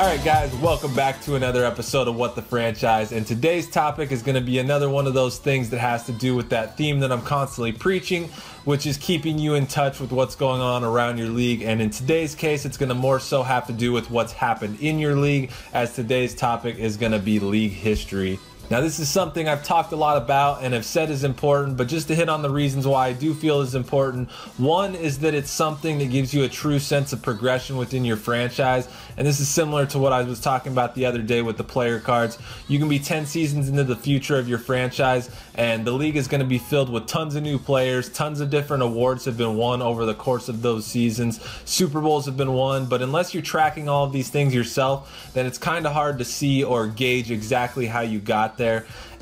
Alright guys, welcome back to another episode of What the Franchise, and today's topic is going to be another one of those things that has to do with that theme that I'm constantly preaching, which is keeping you in touch with what's going on around your league. And in today's case, it's going to more so have to do with what's happened in your league, as today's topic is going to be league history. Now, this is something I've talked a lot about and have said is important, but just to hit on the reasons why I do feel is important. One is that it's something that gives you a true sense of progression within your franchise. And this is similar to what I was talking about the other day with the player cards. You can be 10 seasons into the future of your franchise, and the league is going to be filled with tons of new players. Tons of different awards have been won over the course of those seasons. Super Bowls have been won, but unless you're tracking all of these things yourself, then it's kind of hard to see or gauge exactly how you got there.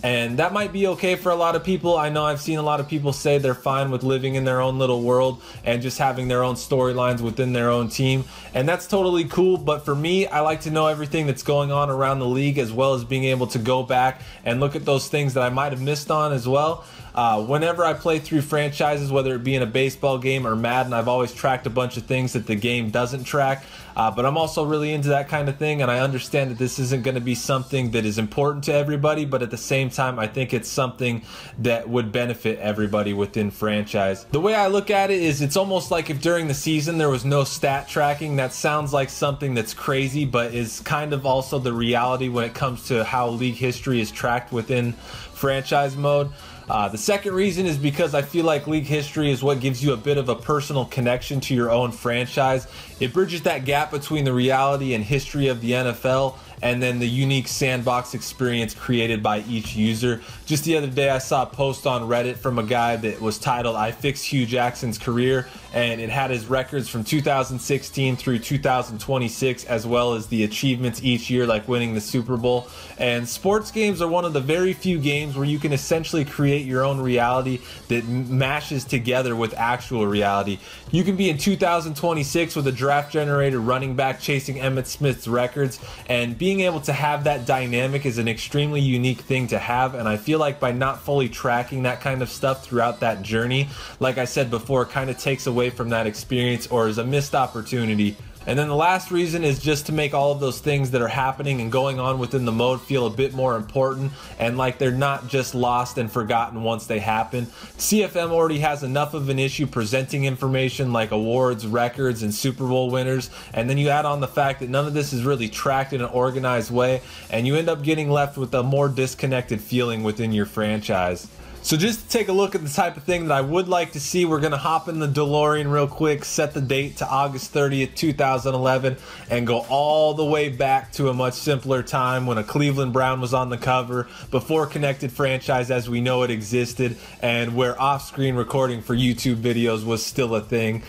And that might be okay for a lot of people. I know I've seen a lot of people say they're fine with living in their own little world and just having their own storylines within their own team. And that's totally cool. But for me, I like to know everything that's going on around the league, as well as being able to go back and look at those things that I might have missed on as well. Whenever I play through franchises, whether it be in a baseball game or Madden, I've always tracked a bunch of things that the game doesn't track. But I'm also really into that kind of thing, and I understand that this isn't going to be something that is important to everybody, but at the same time, I think it's something that would benefit everybody within franchise. The way I look at it is, it's almost like if during the season there was no stat tracking. That sounds like something that's crazy, but is kind of also the reality when it comes to how league history is tracked within franchise mode. The second reason is because I feel like league history is what gives you a bit of a personal connection to your own franchise. It bridges that gap between the reality and history of the NFL and then the unique sandbox experience created by each user. Just the other day, I saw a post on Reddit from a guy that was titled, "I Fixed Hugh Jackson's Career," and it had his records from 2016 through 2026, as well as the achievements each year, like winning the Super Bowl. And sports games are one of the very few games where you can essentially create your own reality that mashes together with actual reality. You can be in 2026 with a draft generator running back chasing Emmitt Smith's records, and being able to have that dynamic is an extremely unique thing to have. And I feel like by not fully tracking that kind of stuff throughout that journey, like I said before, kind of takes away from that experience or is a missed opportunity. And then the last reason is just to make all of those things that are happening and going on within the mode feel a bit more important, and like they're not just lost and forgotten once they happen. CFM already has enough of an issue presenting information like awards, records, and Super Bowl winners, and then you add on the fact that none of this is really tracked in an organized way, and you end up getting left with a more disconnected feeling within your franchise. So just to take a look at the type of thing that I would like to see, we're going to hop in the DeLorean real quick, set the date to August 30th, 2011, and go all the way back to a much simpler time when a Cleveland Brown was on the cover, before connected franchise as we know it existed, and where off-screen recording for YouTube videos was still a thing.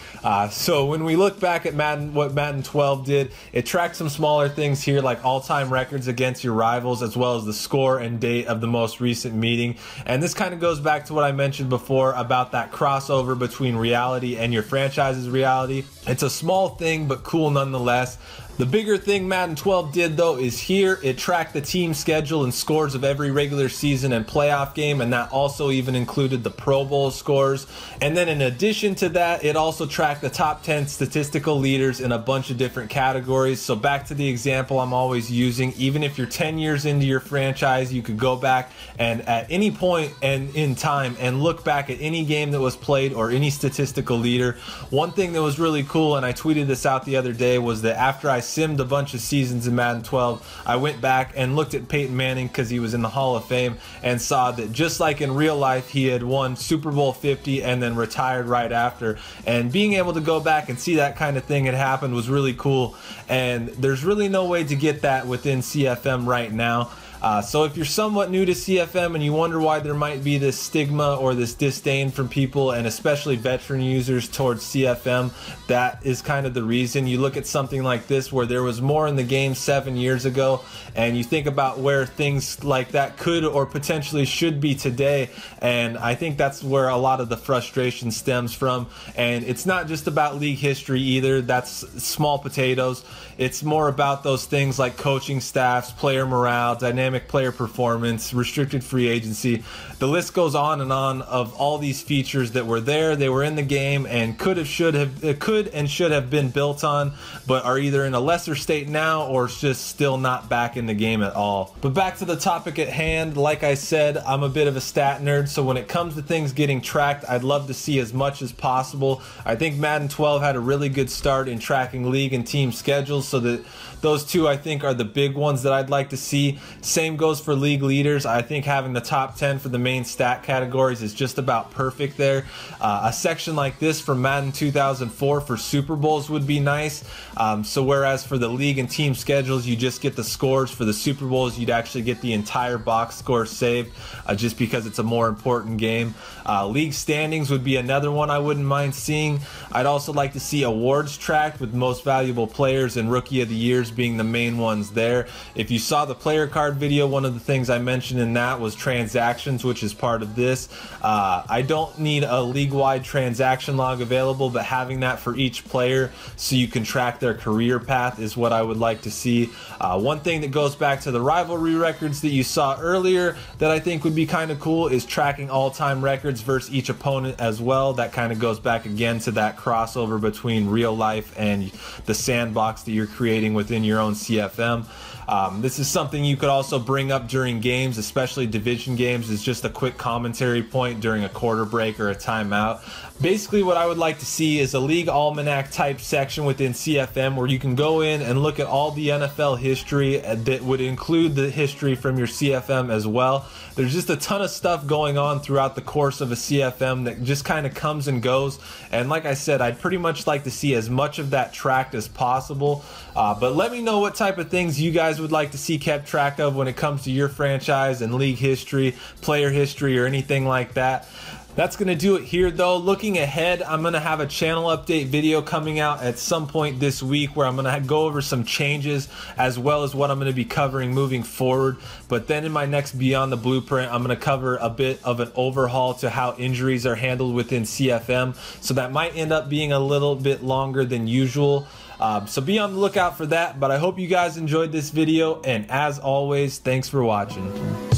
So when we look back at what Madden 12 did, it tracked some smaller things here like all-time records against your rivals, as well as the score and date of the most recent meeting. And this kind of goes back to what I mentioned before about that crossover between reality and your franchise's reality. It's a small thing, but cool nonetheless. The bigger thing Madden 12 did, though, is here it tracked the team schedule and scores of every regular season and playoff game, and that also even included the Pro Bowl scores. And then in addition to that, it also tracked the top 10 statistical leaders in a bunch of different categories. So back to the example I'm always using, even if you're 10 years into your franchise, you could go back and at any point and in time and look back at any game that was played or any statistical leader. One thing that was really cool, and I tweeted this out the other day, was that after I simmed a bunch of seasons in Madden 12, I went back and looked at Peyton Manning because he was in the Hall of Fame, and saw that just like in real life, he had won Super Bowl 50 and then retired right after. And being able to go back and see that kind of thing had happened was really cool, and there's really no way to get that within CFM right now. So if you're somewhat new to CFM and you wonder why there might be this stigma or this disdain from people, and especially veteran users, towards CFM, that is kind of the reason. You look at something like this where there was more in the game 7 years ago, and you think about where things like that could or potentially should be today, and I think that's where a lot of the frustration stems from. And it's not just about league history either. That's small potatoes. It's more about those things like coaching staffs, player morale, dynamic dynamic player performance, restricted free agency. The list goes on and on of all these features that were there. They were in the game and could and should have been built on, but are either in a lesser state now or just still not back in the game at all. But back to the topic at hand, like I said, I'm a bit of a stat nerd, so when it comes to things getting tracked, I'd love to see as much as possible. I think Madden 12 had a really good start in tracking league and team schedules, so that those two I think are the big ones that I'd like to see. Same goes for league leaders. I think having the top 10 for the main stat categories is just about perfect there. A section like this from Madden 2004 for Super Bowls would be nice. So whereas for the league and team schedules you just get the scores, for the Super Bowls you'd actually get the entire box score saved, just because it's a more important game. League standings would be another one I wouldn't mind seeing. I'd also like to see awards tracked, with most valuable players and rookie of the years being the main ones there. If you saw the player card video, one of the things I mentioned in that was transactions, which is part of this. I don't need a league-wide transaction log available, but having that for each player so you can track their career path is what I would like to see. One thing that goes back to the rivalry records that you saw earlier that I think would be kind of cool is tracking all-time records versus each opponent as well. That kind of goes back again to that crossover between real life and the sandbox that you're creating within your own CFM. This is something you could also bring up during games, especially division games, is just a quick commentary point during a quarter break or a timeout. Basically what I would like to see is a league almanac type section within CFM where you can go in and look at all the NFL history that would include the history from your CFM as well. There's just a ton of stuff going on throughout the course of a CFM that just kind of comes and goes, and like I said, I'd pretty much like to see as much of that tracked as possible. But let me know what type of things you guys would like to see kept track of when it comes to your franchise and league history, player history, or anything like that. That's going to do it here though. Looking ahead, I'm going to have a channel update video coming out at some point this week where I'm going to go over some changes as well as what I'm going to be covering moving forward. But then in my next Beyond the Blueprint, I'm going to cover a bit of an overhaul to how injuries are handled within CFM. So that might end up being a little bit longer than usual. So be on the lookout for that. But I hope you guys enjoyed this video, and as always, thanks for watching.